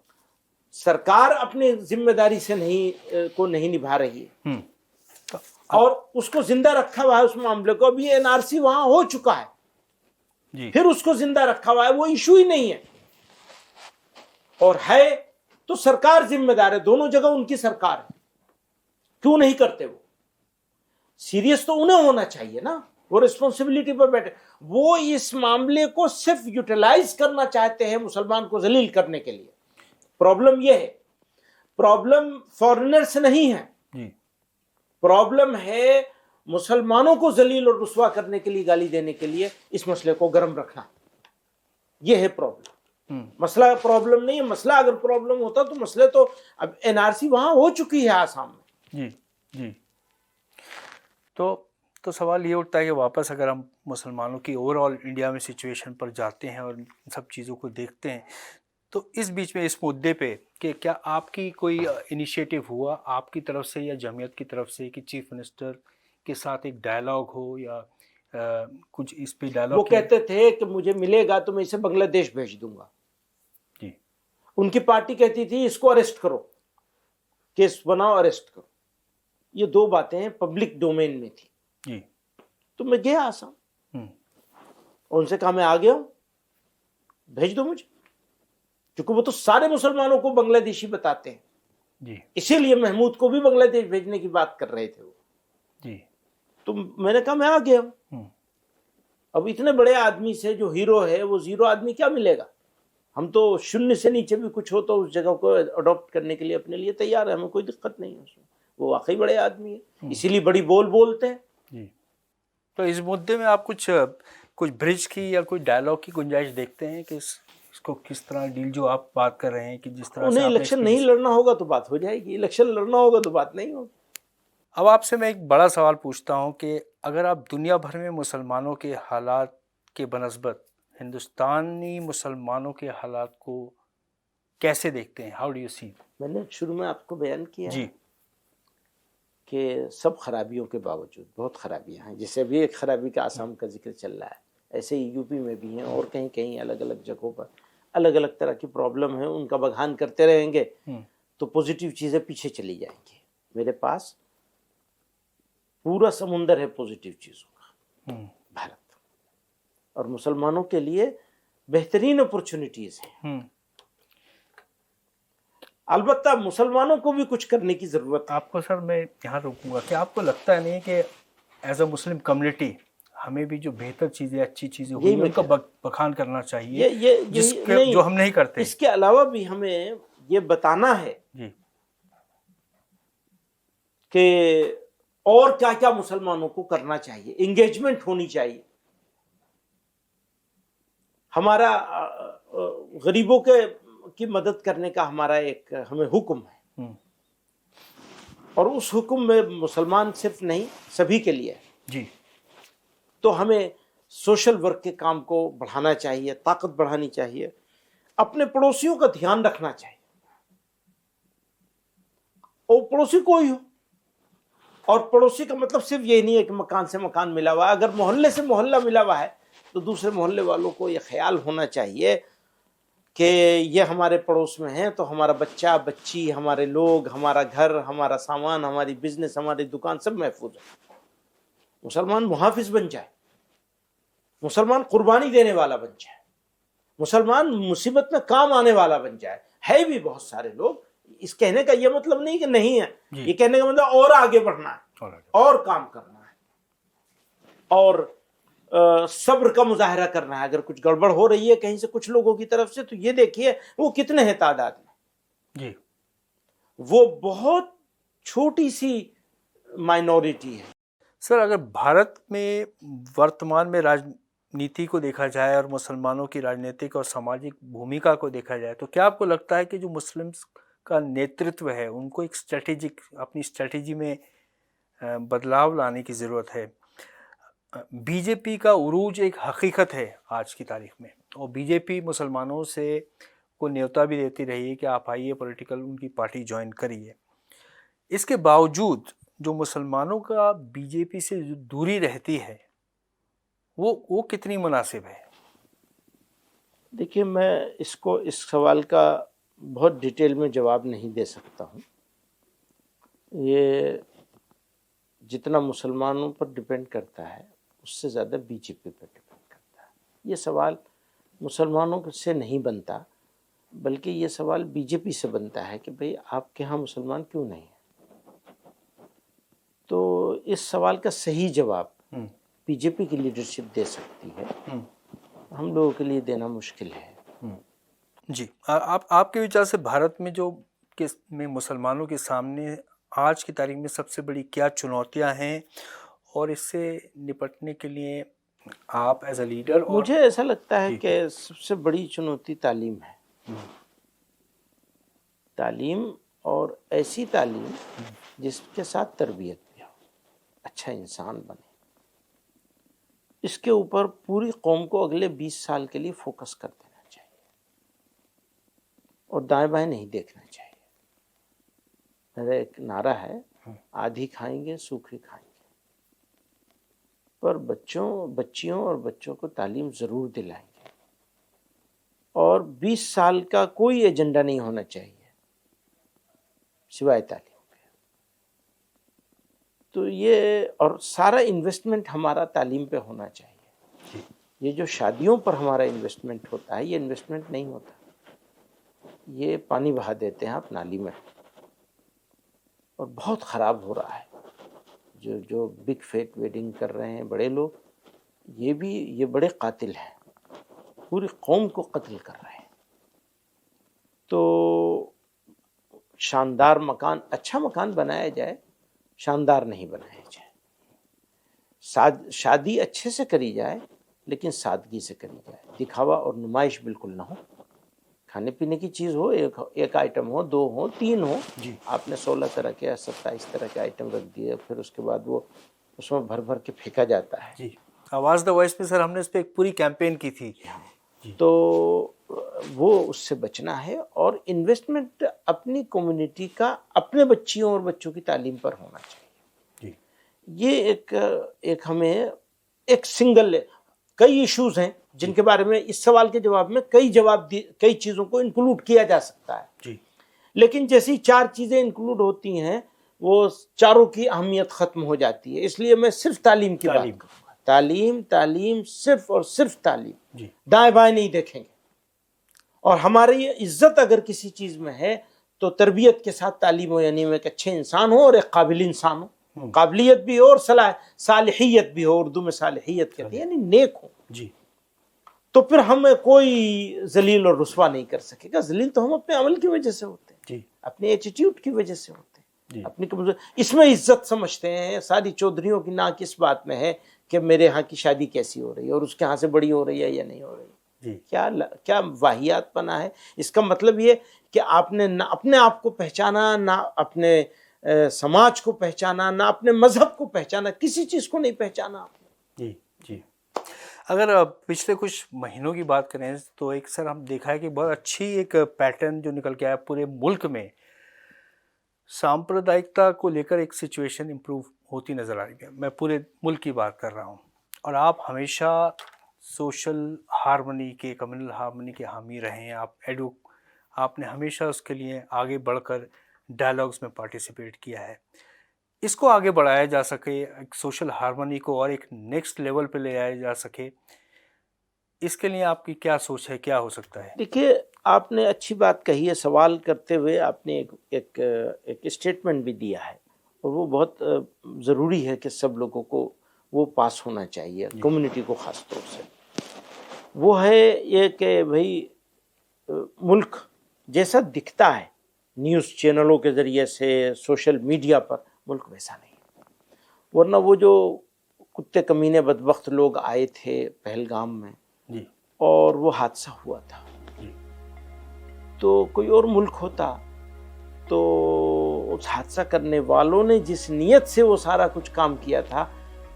سرکار اپنی ذمہ داری سے نہیں نبھا رہی ہے اور اس کو زندہ رکھا ہوا ہے اس معاملے کو. ابھی این آر سی وہاں ہو چکا ہے، پھر اس کو زندہ رکھا ہوا ہے، وہ ایشو ہی نہیں ہے. اور ہے تو سرکار ذمہ دار ہے، دونوں جگہ ان کی سرکار ہے. کیوں نہیں کرتے؟ وہ سیریس تو انہیں ہونا چاہیے نا، وہ ریسپانسبلٹی پر بیٹھے. وہ اس معاملے کو صرف یوٹیلائز کرنا چاہتے ہیں مسلمان کو ذلیل کرنے کے لیے. پرابلم یہ ہے، پرابلم فورنر سے نہیں ہے، پرابلم ہے مسلمانوں کو ذلیل اور رسوا کرنے کے لیے، گالی دینے کے لیے اس مسئلے کو گرم رکھنا. یہ ہے پرابلم. مسئلہ پرابلم نہیں ہے. مسئلہ اگر پرابلم ہوتا تو مسئلے تو اب این آر سی وہاں ہو چکی ہے آسام میں. جی تو سوال یہ اٹھتا ہے کہ واپس اگر ہم مسلمانوں کی اوور آل انڈیا میں سچویشن پر جاتے ہیں اور ان سب چیزوں کو دیکھتے ہیں تو اس بیچ میں اس مدعے پہ کہ کیا آپ کی کوئی انیشیٹو ہوا آپ کی طرف سے یا جمعیت کی طرف سے کہ چیف منسٹر کے ساتھ ایک ڈائلاگ ہو یا کچھ اس پہ ڈائلاگ؟ وہ کہتے تھے کہ مجھے ملے گا تو میں اسے بنگلہ دیش بھیج دوں گا. جی، ان کی پارٹی کہتی تھی اس کو اریسٹ کرو، کیس بناؤ، اریسٹ کرو. یہ دو باتیں پبلک ڈومین میں تھی. جی، تو میں گیا آسام اور ان سے کہا میں آ گیا ہوں، بھیج دو مجھے. کیونکہ وہ تو سارے مسلمانوں کو بنگلہ دیشی بتاتے ہیں. جی، اسی لیے محمود کو بھی بنگلہ دیش بھیجنے کی بات کر رہے تھے وہ. جی، تو میں نے کہا میں آ گیا ہوں. اب اتنے بڑے آدمی سے جو ہیرو ہے وہ زیرو آدمی کیا ملے گا؟ ہم تو شنیہ سے نیچے بھی کچھ ہو تو اس جگہ کو اڈاپٹ کرنے کے لیے اپنے لیے تیار ہے، ہمیں کوئی دقت نہیں ہے اس میں. وہ واقعی بڑے آدمی ہیں، اسی لیے بڑی بولتے ہیں. جی، تو اس مدعے میں آپ کچھ برج کی یا کوئی ڈائلاگ کی گنجائش دیکھتے ہیں کہ اس اس کو کس طرح ڈیل، جو آپ بات کر رہے ہیں کہ جس طرح سے انہیں آپ نے الیکشن نہیں لڑنا ہوگا تو بات ہو جائے گی، الیکشن لڑنا ہوگا تو بات نہیں ہوگی۔ اب آپ سے میں ایک بڑا سوال پوچھتا ہوں کہ اگر آپ دنیا بھر میں مسلمانوں کے حالات کے بنسبت ہندوستانی مسلمانوں کے حالات کو کیسے دیکھتے ہیں؟ ہاؤ ڈو یو سی؟ میں نے شروع میں آپ کو بیان کیا جی کہ سب خرابیوں کے باوجود بہت خرابیاں ہیں، جیسے ابھی ایک خرابی کا آسام کا ذکر چل رہا ہے، ایسے ہی یو پی میں بھی ہیں اور کہیں کہیں الگ الگ جگہوں پر الگ الگ طرح کی پرابلم ہے، ان کا بخان کرتے رہیں گے تو پوزیٹیو چیزیں پیچھے چلی جائیں گی۔ میرے پاس پورا سمندر ہے پوزیٹیو چیزوں کا، بھارت، اور مسلمانوں کے لیے بہترین اپرچونٹیز ہیں۔ البتہ مسلمانوں کو بھی کچھ کرنے کی ضرورت ہے۔ آپ کو سر میں یہاں روکوں گا کہ آپ کو لگتا ہے نہیں کہ ایز اے مسلم کمیونٹی ہمیں بھی جو بہتر چیزیں اچھی چیزیں ہوئی ہیں ان کا بخان کرنا چاہیے، جو ہم نہیں کرتے؟ اس کے علاوہ بھی ہمیں یہ بتانا ہے کہ اور کیا کیا مسلمانوں کو کرنا چاہیے، انگیجمنٹ ہونی چاہیے۔ ہمارا غریبوں کی مدد کرنے کا ہمارا ایک ہمیں حکم ہے، اور اس حکم میں مسلمان صرف نہیں سبھی کے لیے جی۔ تو ہمیں سوشل ورک کے کام کو بڑھانا چاہیے، طاقت بڑھانی چاہیے، اپنے پڑوسیوں کا دھیان رکھنا چاہیے، اور پڑوسی کوئی ہو، اور پڑوسی کا مطلب صرف یہ نہیں ہے کہ مکان سے مکان ملا ہوا ہے، اگر محلے سے محلہ ملا ہوا ہے تو دوسرے محلے والوں کو یہ خیال ہونا چاہیے کہ یہ ہمارے پڑوس میں ہیں تو ہمارا بچہ بچی، ہمارے لوگ، ہمارا گھر، ہمارا سامان، ہماری بزنس، ہماری دکان سب محفوظ ہے۔ مسلمان محافظ بن جائے، مسلمان قربانی دینے والا بن جائے، مسلمان مصیبت میں کام آنے والا بن جائے۔ ہے بھی بہت سارے لوگ، اس کہنے کا یہ مطلب نہیں کہ نہیں ہے، یہ کہنے کا مطلب اور آگے بڑھنا ہے، اور کام کرنا ہے، اور صبر کا مظاہرہ کرنا ہے۔ اگر کچھ گڑبڑ ہو رہی ہے کہیں سے کچھ لوگوں کی طرف سے تو یہ دیکھیے وہ کتنے ہیں تعداد میں، جی وہ بہت چھوٹی سی مائنورٹی ہے۔ سر، اگر بھارت میں ورتمان میں راجنیتی کو دیکھا جائے اور مسلمانوں کی راجنیتک اور سماجک بھومکا کو دیکھا جائے تو کیا آپ کو لگتا ہے کہ جو مسلمس کا نیترتو ہے ان کو ایک اپنی اسٹریٹجی میں بدلاؤ لانے کی ضرورت ہے؟ بی جے پی کا عروج ایک حقیقت ہے آج کی تاریخ میں، اور بی جے پی مسلمانوں سے کو نیوتا بھی دیتی رہی ہے کہ آپ آئیے پولیٹیکل ان کی پارٹی جوائن کریے۔ اس کے باوجود جو مسلمانوں کا بی جے پی سے دوری رہتی ہے وہ کتنی مناسب ہے؟ دیکھیے، میں اس سوال کا بہت ڈیٹیل میں جواب نہیں دے سکتا ہوں۔ یہ جتنا مسلمانوں پر ڈیپینڈ کرتا ہے اس سے زیادہ بی جے پی پر ڈیپینڈ کرتا ہے۔ یہ سوال مسلمانوں سے نہیں بنتا، بلکہ یہ سوال بی جے پی سے بنتا ہے کہ بھئی آپ کے ہاں مسلمان کیوں نہیں ہیں؟ تو اس سوال کا صحیح جواب بی جے پی کی لیڈرشپ دے سکتی ہے، ہم لوگوں کے لیے دینا مشکل ہے۔ جی، آپ کے وچار سے بھارت میں میں مسلمانوں کے سامنے آج کی تاریخ میں سب سے بڑی کیا چنوتیاں ہیں، اور اس سے نپٹنے کے لیے آپ ایز اے لیڈر؟ مجھے ایسا لگتا ہے کہ سب سے بڑی چنوتی تعلیم ہے، تعلیم، اور ایسی تعلیم جس کے ساتھ تربیت بھی ہو، اچھا انسان بنے۔ اس کے اوپر پوری قوم کو اگلے 20 سال کے لیے فوکس کر دینا چاہیے، اور دائیں بائیں نہیں دیکھنا چاہیے۔ میرا ایک نعرہ ہے، آدھی کھائیں گے سوکھی کھائیں گے، پر بچیوں اور بچوں کو تعلیم ضرور دلائیں گے، اور 20 سال کا کوئی ایجنڈا نہیں ہونا چاہیے سوائے تعلیم کے۔ تو یہ، اور سارا انویسٹمنٹ ہمارا تعلیم پہ ہونا چاہیے۔ یہ جو شادیوں پر ہمارا انویسٹمنٹ ہوتا ہے، یہ انویسٹمنٹ نہیں ہوتا، یہ پانی بہا دیتے ہیں آپ نالی میں، اور بہت خراب ہو رہا ہے۔ جو بگ فیٹ ویڈنگ کر رہے ہیں بڑے لوگ، یہ بڑے قاتل ہیں، پوری قوم کو قتل کر رہے ہیں۔ تو شاندار مکان، اچھا مکان بنایا جائے، شاندار نہیں بنایا جائے۔ شادی اچھے سے کری جائے لیکن سادگی سے کری جائے، دکھاوا اور نمائش بالکل نہ ہو۔ کھانے پینے کی چیز ہو، ایک آئٹم ہو، 2 ہو، 3 ہو، جی آپ نے 16 طرح کے یا 27 طرح کے آئٹم رکھ دیے، پھر اس کے بعد وہ اس میں بھر بھر کے پھینکا جاتا ہے. جی آواز دا وائس میں سر ہم نے اس پہ ایک پوری کیمپین کی تھی. جی تو وہ اس سے بچنا ہے، اور انویسٹمنٹ اپنی کمیونٹی کا اپنے بچیوں اور بچوں کی تعلیم پر ہونا چاہیے. جی یہ ایک ہمیں ایک سنگل، کئی ایشوز ہیں جن کے بارے میں اس سوال کے جواب میں کئی چیزوں کو انکلوڈ کیا جا سکتا ہے، جی لیکن جیسی 4 چیزیں انکلوڈ ہوتی ہیں وہ چاروں کی اہمیت ختم ہو جاتی ہے. اس لیے میں صرف تعلیم کی بات کروں گا. تعلیم، صرف اور صرف تعلیم. جی دائیں بائیں نہیں دیکھیں گے. اور ہماری عزت اگر کسی چیز میں ہے تو تربیت کے ساتھ تعلیم ہو، یعنی میں ایک اچھے انسان ہوں اور ایک قابل انسان ہوں، قابلیت بھی ہو اور صالحیت بھی ہو. اردو میں صالحیت کہتے ہیں، یعنی نیک ہو. جی تو پھر ہمیں کوئی ذلیل اور رسوا نہیں کر سکے گا. ذلیل تو ہم اپنے عمل کی وجہ سے ہوتے ہیں، جی اپنے ایٹیٹیوڈ کی وجہ سے ہوتے ہیں، جی اپنی کمزور. اس میں عزت سمجھتے ہیں. ساری چودھریوں کی ناک اس بات میں ہے کہ میرے ہاں کی شادی کیسی ہو رہی ہے اور اس کے ہاں سے بڑی ہو رہی ہے یا نہیں ہو رہی. جی کیا واہیات پنا ہے. اس کا مطلب یہ کہ آپ نے نہ اپنے آپ کو پہچانا، نہ اپنے سماج کو پہچانا، نہ اپنے مذہب کو پہچانا، کسی چیز کو نہیں پہچانا آپ نے. جی جی اگر پچھلے کچھ مہینوں کی بات کریں تو ایک سر ہم دیکھا ہے کہ بہت اچھی ایک پیٹرن جو نکل کے آیا پورے ملک میں، سامپردائکتا کو لے کر ایک سچویشن امپروو ہوتی نظر آ رہی ہے. میں پورے ملک کی بات کر رہا ہوں، اور آپ ہمیشہ سوشل ہارمونی کے، کمیونل ہارمونی کے حامی رہے ہیں. آپ نے ہمیشہ اس کے لیے آگے بڑھ کر ڈائلاگس میں پارٹیسپیٹ کیا ہے. اس کو آگے بڑھایا جا سکے، ایک سوشل ہارمونی کو اور ایک نیکسٹ لیول پہ لے جایا جا سکے، اس کے لیے آپ کی کیا سوچ ہے، کیا ہو سکتا ہے؟ دیکھیے، آپ نے اچھی بات کہی ہے. سوال کرتے ہوئے آپ نے ایک اسٹیٹمنٹ بھی دیا ہے، اور وہ بہت ضروری ہے کہ سب لوگوں کو وہ پاس ہونا چاہیے، کمیونٹی کو خاص طور سے. وہ ہے یہ کہ بھائی ملک جیسا دکھتا ہے نیوز چینلوں کے ذریعے سے، سوشل میڈیا پر، ملک ویسا نہیں. ورنہ وہ جو کتے کمینے بدبخت لوگ آئے تھے پہلگام میں، جی اور وہ حادثہ ہوا تھا، جی تو کوئی اور ملک ہوتا تو اس حادثہ کرنے والوں نے جس نیت سے وہ سارا کچھ کام کیا تھا،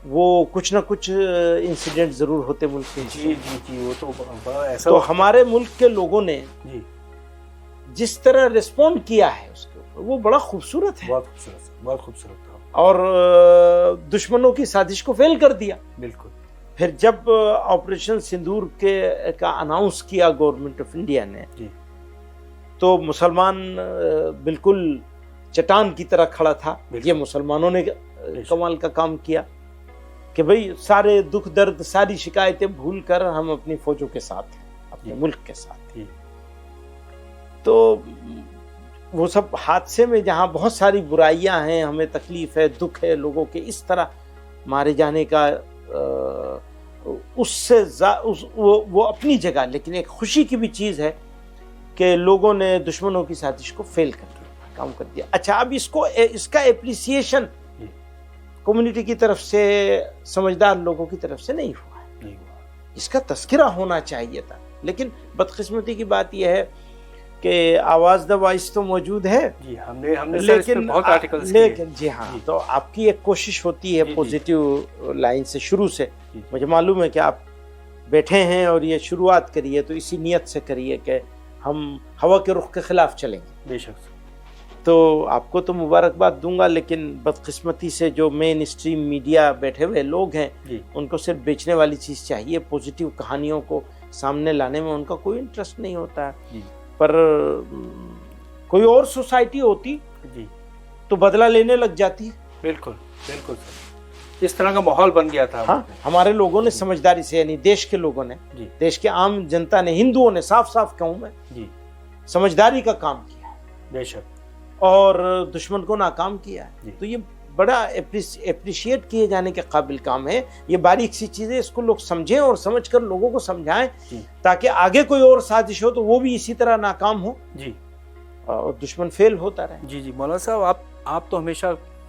وہ کچھ نہ کچھ انسیڈنٹ ضرور ہوتے ملک کے. جی جی جی وہ تو بڑا ایسا. تو ہمارے ملک کے لوگوں نے جی جس طرح رسپونڈ کیا ہے اس کے اوپر، وہ بڑا خوبصورت ہے، بہت خوبصورت، بہت خوبصورت تھا. اور دشمنوں کی سازش کو فیل کر دیا. بالکل. پھر جب آپریشن سندور کا اناؤنس کیا گورنمنٹ آف انڈیا نے، جی تو مسلمان بالکل چٹان کی طرح کھڑا تھا. یہ مسلمانوں نے کمال کا کام کیا کہ بھئی سارے دکھ درد، ساری شکایتیں بھول کر ہم اپنی فوجوں کے ساتھ ہیں، اپنے ملک کے ساتھ. تو وہ سب حادثے میں جہاں بہت ساری برائیاں ہیں، ہمیں تکلیف ہے، دکھ ہے لوگوں کے اس طرح مارے جانے کا، اس سے وہ اپنی جگہ، لیکن ایک خوشی کی بھی چیز ہے کہ لوگوں نے دشمنوں کی سازش کو فیل کر کے کام کر دیا. اچھا، اب اس کا اپریسیشن کمیونٹی کی طرف سے، سمجھدار لوگوں کی طرف سے نہیں ہوا. اس کا تذکرہ ہونا چاہیے تھا. لیکن بدقسمتی کی بات یہ ہے کہ آواز دا وائس تو موجود ہے، جی ہم نے لیکن بہت آرٹیکلز کیے. لیکن جی ہاں، تو آپ کی ایک کوشش ہوتی ہے پوزیٹیو لائن سے شروع سے. مجھے معلوم ہے کہ آپ بیٹھے ہیں اور یہ شروعات کریے تو اسی نیت سے کریے کہ ہم ہوا کے رخ کے خلاف چلیں گے. بے شک. تو آپ کو تو مبارکباد دوں گا، لیکن بدقسمتی سے جو مین اسٹریم میڈیا بیٹھے ہوئے لوگ ہیں، ان کو صرف بیچنے والی چیز چاہیے، پوزیٹیو کہانیوں کو سامنے لانے میں ان کا کوئی انٹرسٹ نہیں ہوتا ہے. پر کوئی اور سوسائٹی ہوتی جی تو بدلہ لینے لگ جاتی. بالکل بالکل، اس طرح کا ماحول بن گیا تھا. ہاں، ہمارے لوگوں نے سمجھداری سے، یعنی دیش کے لوگوں نے، دیش کے عام جنتا نے، ہندوؤں نے، صاف صاف کہوں میں، سمجھداری کا کام کیا ہے. بے شک. اور دشمن کو ناکام کیا ہے. تو یہ بڑا اپریشیٹ کیے جانے کے قابل کام ہے. یہ باریک سی چیزیں، اس کو لوگ سمجھیں اور سمجھ کر لوگوں کو سمجھائیں تاکہ آگے کوئی اور سازش ہو تو وہ بھی اسی طرح ناکام ہو جی اور دشمن فیل ہوتا رہے. جی مولانا صاحب، آپ تو ہمیشہ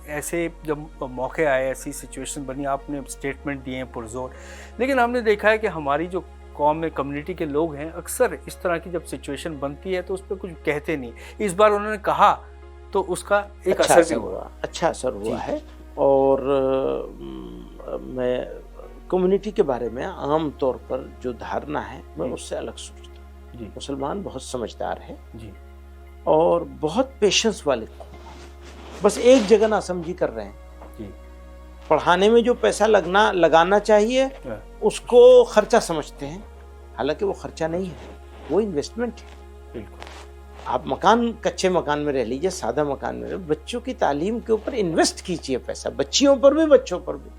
ایسے جب موقع آئے، ایسی سچویشن بنی، آپ نے اسٹیٹمنٹ دیے ہیں پرزور. لیکن ہم نے دیکھا ہے کہ ہماری جو قوم میں کمیونٹی کے لوگ ہیں اکثر اس طرح کی جب سچویشن بنتی ہے تو اس پہ کچھ کہتے نہیں. اس بار انہوں نے کہا تو اس کا ایک اثر بھی ہوا. اچھا اثر ہوا ہے. اور میں کمیونٹی کے بارے میں عام طور پر جو دھارنا ہے میں اس سے الگ سوچتا ہوں. مسلمان بہت سمجھدار ہے اور بہت پیشنس والے قوم. بس ایک جگہ نہ سمجھی کر رہے ہیں. پڑھانے میں جو پیسہ لگانا چاہیے اس کو خرچہ سمجھتے ہیں، حالانکہ وہ خرچہ نہیں ہے، وہ انویسٹمنٹ ہے. بالکل. آپ کچے مکان میں رہ لیجئے، سادہ مکان میں رہ، بچوں کی تعلیم کے اوپر انویسٹ کیجئے پیسہ، بچیوں پر بھی بچوں پر بھی.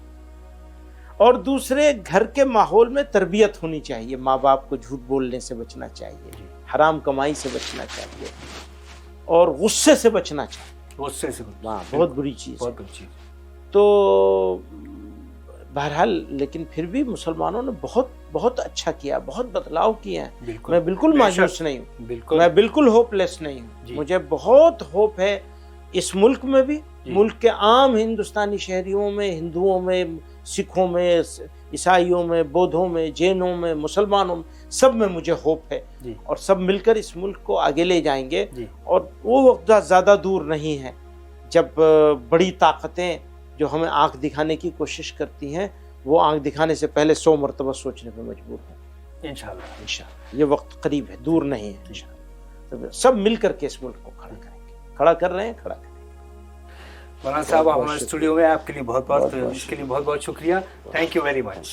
اور دوسرے گھر کے ماحول میں تربیت ہونی چاہیے. ماں باپ کو جھوٹ بولنے سے بچنا چاہیے، حرام کمائی سے بچنا چاہیے اور غصے سے بچنا چاہیے. غصے سے بہت بری چیز. بہت بری چیز. تو بہرحال لیکن پھر بھی مسلمانوں نے بہت بہت اچھا کیا، بہت بدلاؤ کیا ہے. میں بالکل مایوس نہیں ہوں، میں بالکل ہوپ لیس نہیں ہوں. مجھے بہت ہوپ ہے اس ملک میں بھی، ملک کے عام ہندوستانی شہریوں میں، ہندوؤں میں، سکھوں میں، عیسائیوں میں، بودھوں میں، جینوں میں، مسلمانوں میں، سب میں مجھے ہوپ ہے. اور سب مل کر اس ملک کو آگے لے جائیں گے. اور وہ وقت زیادہ دور نہیں ہے جب بڑی طاقتیں جو ہمیں آنکھ دکھانے کی کوشش کرتی ہیں وہ آنکھ دکھانے سے پہلے 100 مرتبہ سوچنے پہ مجبور ہیں. انشاءاللہ یہ وقت قریب ہے، دور نہیں ہے. انشاءاللہ سب مل کر کے اس ملک کو کھڑا کریں گے. کھڑا کر رہے ہیں، کھڑا کریں گے. مولانا صاحب ہمارے اسٹوڈیو میں آپ کے لیے بہت بہت شکریہ. Thank you very much.